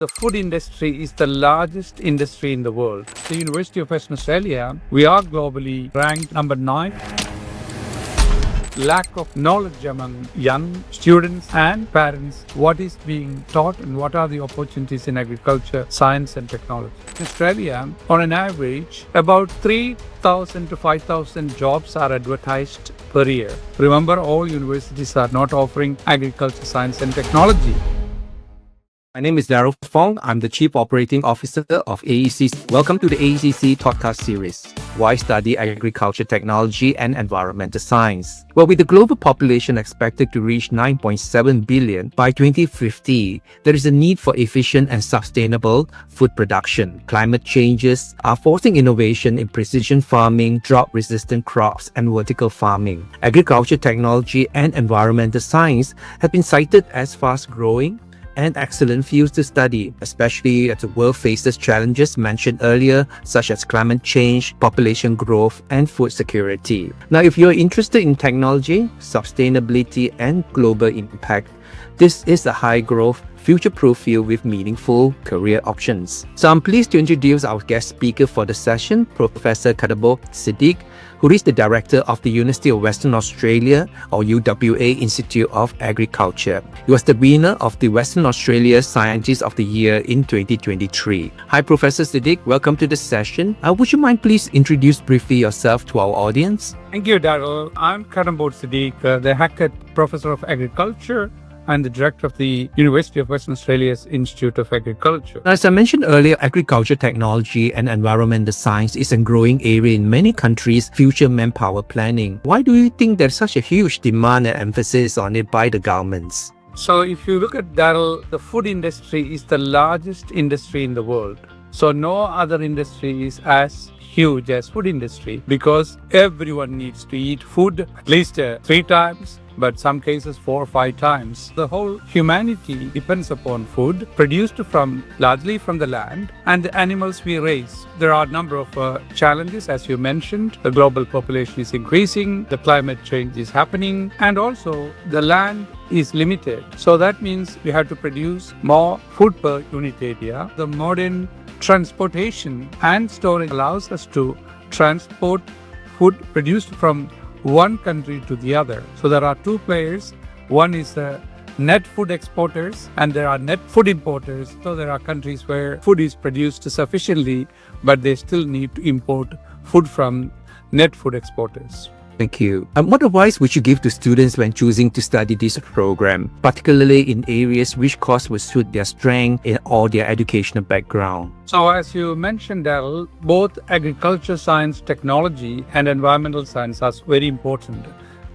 The food industry is the largest industry in the world. The University of Western Australia, we are globally ranked number 9. Lack of knowledge among young students and parents, what is being taught and what are the opportunities in agriculture, science and technology. In Australia, on an average, about 3,000 to 5,000 jobs are advertised per year. Remember, all universities are not offering agriculture, science and technology. My name is Darryl Fong. I'm the Chief Operating Officer of AECC. Welcome to the AECC podcast series, Why Study Agriculture Technology and Environmental Science? Well, with the global population expected to reach 9.7 billion by 2050, there is a need for efficient and sustainable food production. Climate changes are forcing innovation in precision farming, drought-resistant crops, and vertical farming. Agriculture technology and environmental science have been cited as fast-growing and excellent fields to study, especially as the world faces challenges mentioned earlier, such as climate change, population growth, and food security. Now, if you're interested in technology, sustainability, and global impact, this is a high-growth, future-proof field with meaningful career options. So I'm pleased to introduce our guest speaker for the session, Professor Kadambot, who is the director of the University of Western Australia, or UWA Institute of Agriculture. He was the winner of the Western Australia Scientist of the Year in 2023. Hi, Professor Siddiq. Welcome to the session. Would you mind please introduce briefly yourself to our audience? Thank you, Darryl. I'm Kadambot, the Hackett Professor of Agriculture and the director of the University of Western Australia's Institute of Agriculture. As I mentioned earlier, agriculture technology and environmental science is a growing area in many countries' future manpower planning. Why do you think there's such a huge demand and emphasis on it by the governments? So if you look at Darryl, the food industry is the largest industry in the world. So no other industry is as huge as food industry because everyone needs to eat food at least 3 times, but some cases 4 or 5 times. The whole humanity depends upon food produced largely from the land and the animals we raise. There are a number of challenges, as you mentioned. The global population is increasing, the climate change is happening, and also the land is limited. So that means we have to produce more food per unit area. The modern transportation and storage allows us to transport food produced from one country to the other. So there are 2 players. One is net food exporters and there are net food importers. So there are countries where food is produced sufficiently, but they still need to import food from net food exporters. Thank you. What advice would you give to students when choosing to study this program, particularly in areas which course would suit their strength or their educational background? So as you mentioned, Darryl, both agriculture science, technology and environmental science are very important.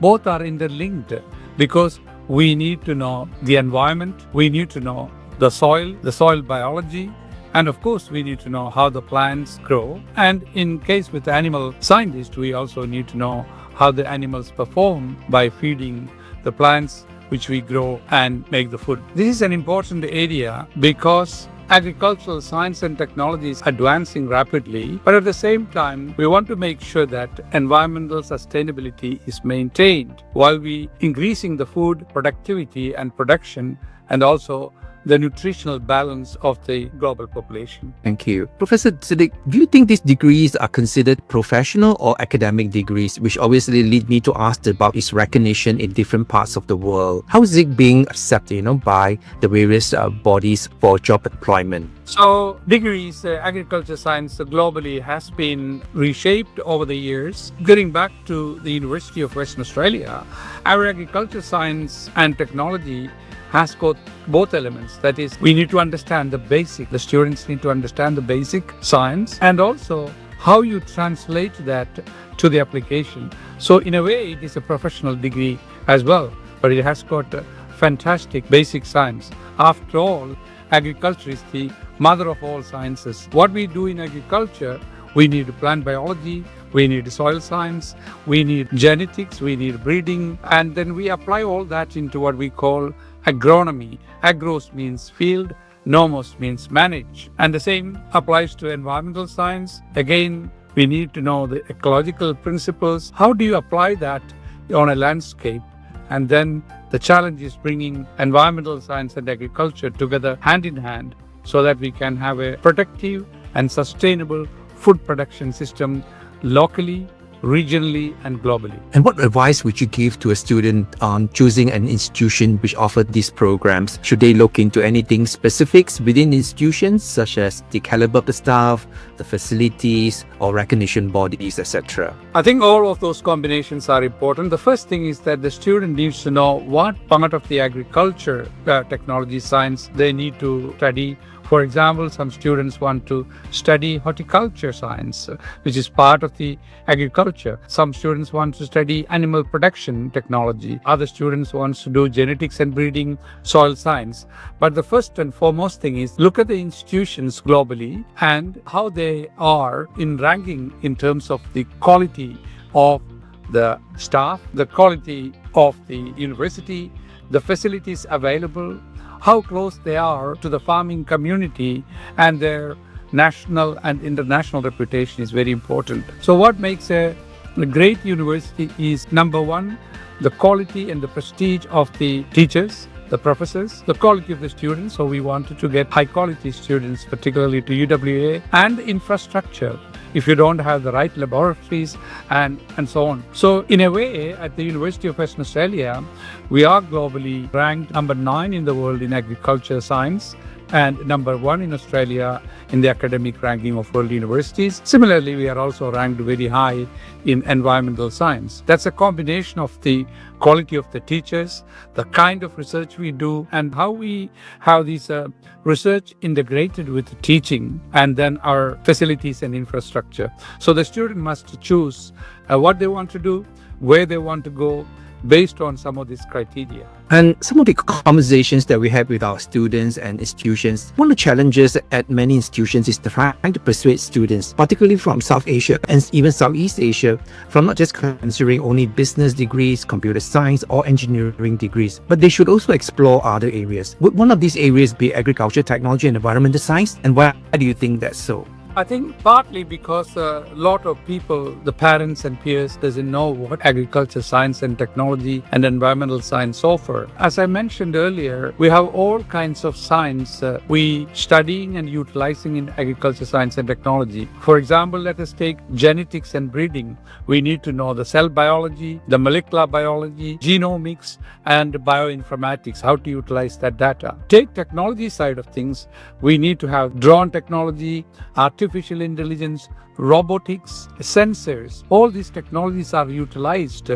Both are interlinked because we need to know the environment, we need to know the soil biology, and of course, we need to know how the plants grow. And in case with animal scientists, we also need to know how the animals perform by feeding the plants which we grow and make the food. This is an important area because agricultural science and technology is advancing rapidly, but at the same time, we want to make sure that environmental sustainability is maintained while we increasing the food productivity and production and also the nutritional balance of the global population. Thank you. Professor Siddiq, do you think these degrees are considered professional or academic degrees, which obviously lead me to ask about its recognition in different parts of the world? How is it being accepted, by the various bodies for job employment? So degrees, agriculture science globally has been reshaped over the years. Getting back to the University of Western Australia, our agriculture science and technology has got both elements. That is, we need to understand the students need to understand the basic science and also how you translate that to the application. So in a way, it is a professional degree as well, but it has got fantastic basic science. After all, agriculture is the mother of all sciences. What we do in agriculture, we need plant biology, we need soil science, we need genetics, we need breeding, and then we apply all that into what we call agronomy. Agros means field, nomos means manage. And the same applies to environmental science. Again, we need to know the ecological principles. How do you apply that on a landscape? And then the challenge is bringing environmental science and agriculture together hand in hand so that we can have a protective and sustainable food production system locally, regionally, and globally. And what advice would you give to a student on choosing an institution which offered these programs? Should they look into anything specifics within institutions, such as the caliber of the staff, the facilities, or recognition bodies, etc.? I think all of those combinations are important. The first thing is that the student needs to know what part of the agriculture, technology, science they need to study. For example, some students want to study horticulture science, which is part of the agriculture. Some students want to study animal production technology. Other students want to do genetics and breeding, soil science. But the first and foremost thing is look at the institutions globally and how they are in ranking in terms of the quality of the staff, the quality of the university, the facilities available, how close they are to the farming community, and their national and international reputation is very important. So what makes a great university is, number one, the quality and the prestige of the teachers, the professors, the quality of the students. So we wanted to get high quality students, particularly to UWA, and the infrastructure. If you don't have the right laboratories and so on. So in a way, at the University of Western Australia, we are globally ranked number 9 in the world in agriculture science and number 1 in Australia in the academic ranking of world universities. Similarly, we are also ranked very high in environmental science. That's a combination of the quality of the teachers, the kind of research we do, and how we have this research integrated with teaching, and then our facilities and infrastructure. So the student must choose what they want to do, where they want to go, based on some of these criteria. And some of the conversations that we have with our students and institutions, one of the challenges at many institutions is trying to persuade students, particularly from South Asia and even Southeast Asia, from not just considering only business degrees, computer science, or engineering degrees, but they should also explore other areas. Would one of these areas be agriculture, technology, and environmental science? And why do you think that's so? I think partly because a lot of people, the parents and peers, doesn't know what agriculture science and technology and environmental science offer. As I mentioned earlier, we have all kinds of science we studying and utilizing in agriculture science and technology. For example, let us take genetics and breeding. We need to know the cell biology, the molecular biology, genomics, and bioinformatics, how to utilize that data. Take technology side of things, we need to have drone technology, artificial intelligence, robotics, sensors. All these technologies are utilized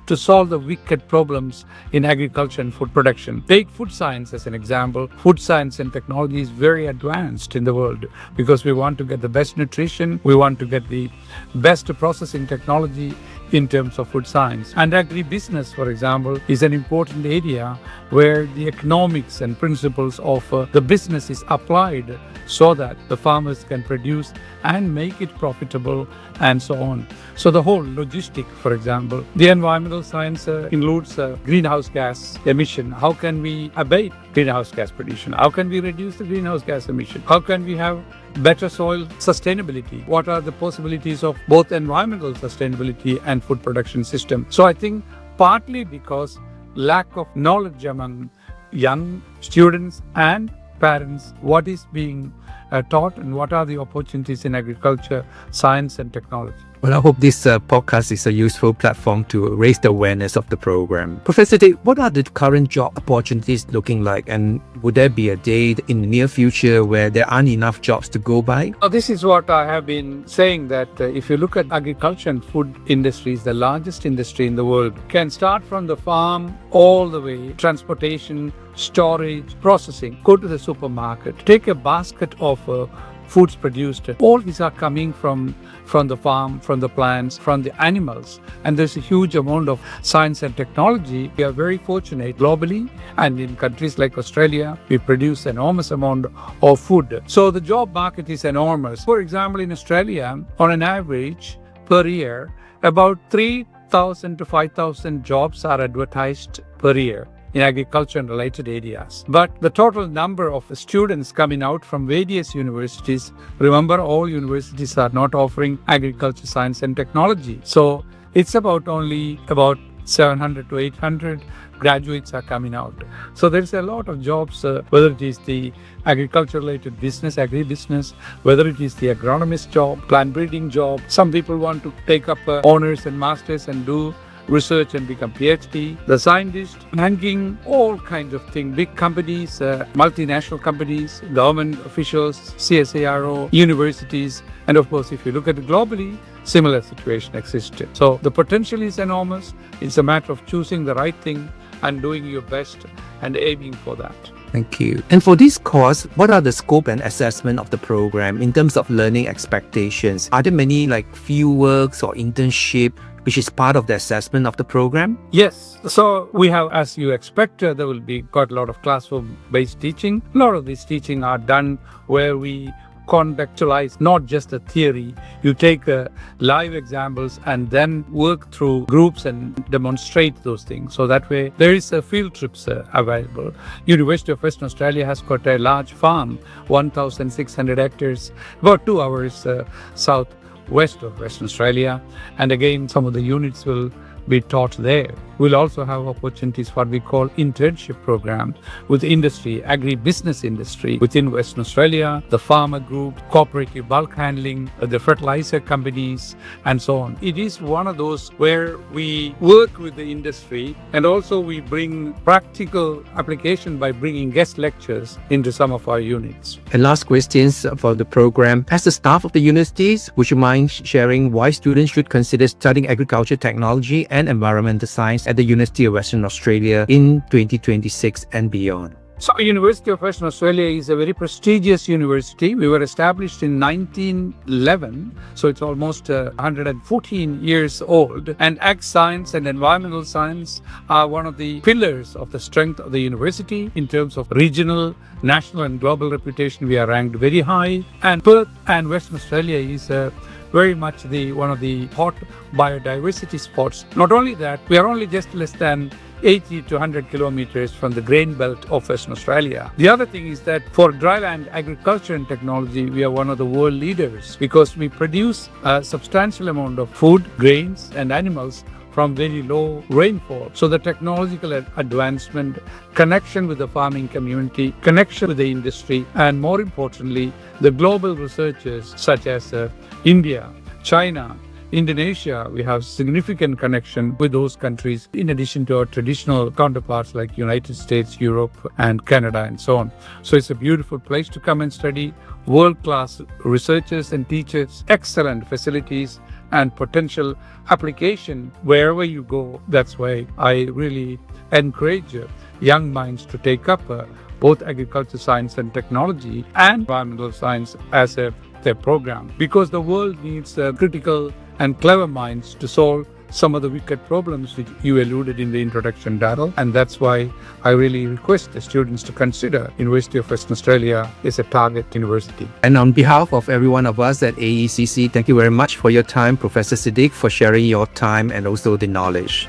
to solve the wicked problems in agriculture and food production. Take food science as an example. Food science and technology is very advanced in the world because we want to get the best nutrition, we want to get the best processing technology in terms of food science. And agribusiness, for example, is an important area where the economics and principles of the business is applied so that the farmers can produce and make it profitable and so on. So the whole logistic, for example, the environmental science includes greenhouse gas emission. How can we abate greenhouse gas pollution? How can we reduce the greenhouse gas emission? How can we have better soil sustainability? What are the possibilities of both environmental sustainability and food production system? So I think partly because lack of knowledge among young students and parents, what is being taught and what are the opportunities in agriculture, science and technology. Well, I hope this podcast is a useful platform to raise the awareness of the program. Professor Dave, what are the current job opportunities looking like, and would there be a day in the near future where there aren't enough jobs to go by? This is what I have been saying, that if you look at agriculture and food industries, the largest industry in the world, can start from the farm all the way, transportation, storage, processing, go to the supermarket, take a basket of foods produced. All these are coming from the farm, from the plants, from the animals. And there's a huge amount of science and technology. We are very fortunate globally, and in countries like Australia, we produce enormous amount of food. So the job market is enormous. For example, in Australia, on an average per year, about 3,000 to 5,000 jobs are advertised per year in agriculture and related areas. But the total number of students coming out from various universities, remember, all universities are not offering agriculture, science and technology. So it's only about 700 to 800 graduates are coming out. So there's a lot of jobs, whether it is the agriculture-related business, agribusiness, whether it is the agronomist job, plant breeding job. Some people want to take up honors and masters and do research and become PhD. The scientist, banking, all kinds of things. Big companies, multinational companies, government officials, CSIRO, universities, and of course, if you look at it globally, similar situation existed. So the potential is enormous. It's a matter of choosing the right thing and doing your best and aiming for that. Thank you. And for this course, what are the scope and assessment of the program in terms of learning expectations? Are there many field works or internship which is part of the assessment of the program? Yes. So we have, as you expect, there will be quite a lot of classroom-based teaching. A lot of this teaching are done where we contextualize not just the theory. You take live examples and then work through groups and demonstrate those things. So that way there is a field trips available. University of Western Australia has got a large farm, 1,600 hectares, about 2 hours southwest of Western Australia. And again, some of the units will be taught there. We'll also have opportunities for what we call internship program with industry, agri-business industry within Western Australia, the farmer group, cooperative bulk handling, the fertilizer companies, and so on. It is one of those where we work with the industry and also we bring practical application by bringing guest lectures into some of our units. And last questions for the program. As the staff of the universities, would you mind sharing why students should consider studying agriculture technology and environmental science at the University of Western Australia in 2026 and beyond? So, University of Western Australia is a very prestigious university. We were established in 1911, so it's almost 114 years old. And ag science and environmental science are one of the pillars of the strength of the university in terms of regional, national, and global reputation. We are ranked very high. And Perth and Western Australia is very much one of the hot biodiversity spots. Not only that, we are only just less than 80 to 100 kilometers from the grain belt of Western Australia. The other thing is that for dryland agriculture and technology, we are one of the world leaders because we produce a substantial amount of food, grains, and animals from very low rainfall. So the technological advancement, connection with the farming community, connection with the industry, and more importantly, the global researchers such as India, China, Indonesia, we have significant connection with those countries in addition to our traditional counterparts like United States, Europe, and Canada, and so on. So it's a beautiful place to come and study, world-class researchers and teachers, excellent facilities, and potential application wherever you go. That's why I really encourage young minds to take up both agriculture science and technology and environmental science as their program, because the world needs critical and clever minds to solve some of the wicked problems which you alluded in the introduction, Darrell. And that's why I really request the students to consider University of Western Australia as a target university. And on behalf of every one of us at AECC, thank you very much for your time, Professor Siddiq, for sharing your time and also the knowledge.